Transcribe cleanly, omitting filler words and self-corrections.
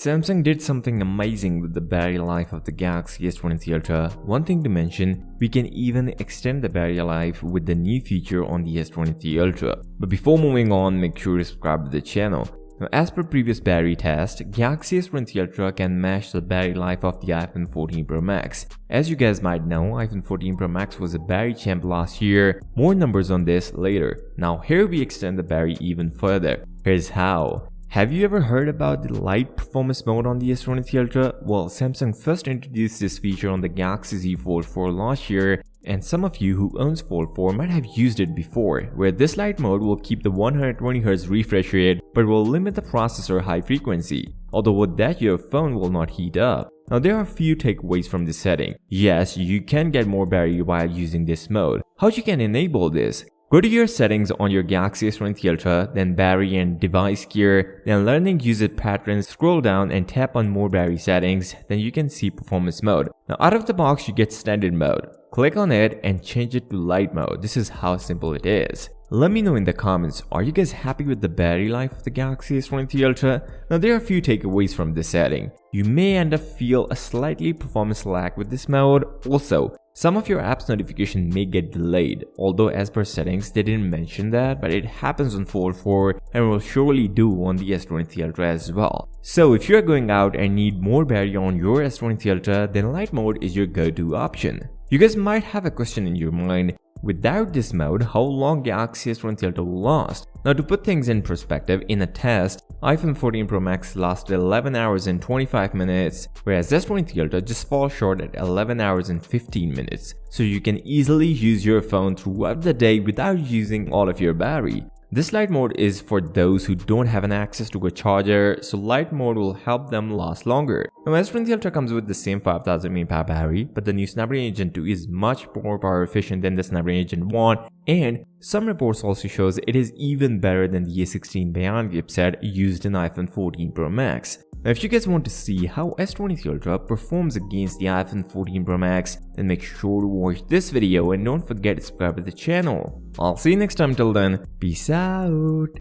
Samsung did something amazing with the battery life of the Galaxy S23 Ultra. One thing to mention, we can even extend the battery life with the new feature on the S23 Ultra. But before moving on, make sure to subscribe to the channel. Now, as per previous battery test, Galaxy S23 Ultra can match the battery life of the iPhone 14 Pro Max. As you guys might know, iPhone 14 Pro Max was a battery champ last year. More numbers on this later. Now here we extend the battery even further. Here's how. Have you ever heard about the light performance mode on the S23 Ultra? Well, Samsung first introduced this feature on the Galaxy Z Fold 4 last year, and some of you who owns Fold 4 might have used it before, where this light mode will keep the 120Hz refresh rate but will limit the processor high frequency. Although with that, your phone will not heat up. Now there are a few takeaways from this setting. Yes, you can get more battery while using this mode. How you can enable this? Go to your settings on your Galaxy S23 Ultra, then battery and device gear, then learning usage patterns, scroll down and tap on more battery settings, then you can see performance mode. Now out of the box you get standard mode. Click on it and change it to light mode. This is how simple it is. Let me know in the comments, are you guys happy with the battery life of the Galaxy S23 Ultra? Now there are a few takeaways from this setting. You may end up feel a slightly performance lag with this mode. Also, some of your app's notification may get delayed, although as per settings they didn't mention that, but it happens on Fold 4 and will surely do on the S23 Ultra as well. So if you're going out and need more battery on your S23 Ultra, then light mode is your go-to option. You guys might have a question in your mind, without this mode, how long Galaxy S23 Ultra will last? Now to put things in perspective, in a test, iPhone 14 Pro Max lasted 11 hours and 25 minutes, whereas S23 Ultra just falls short at 11 hours and 15 minutes. So you can easily use your phone throughout the day without using all of your battery. This light mode is for those who don't have an access to a charger, so light mode will help them last longer. Now S23 Ultra comes with the same 5000 mAh battery, but the new Snapdragon Gen 2 is much more power efficient than the Snapdragon Gen 1, and some reports also shows it is even better than the A16 Bionic chipset used in iPhone 14 Pro Max. Now if you guys want to see how S23 Ultra performs against the iPhone 14 Pro Max, then make sure to watch this video and don't forget to subscribe to the channel. I'll see you next time. Till then, peace out.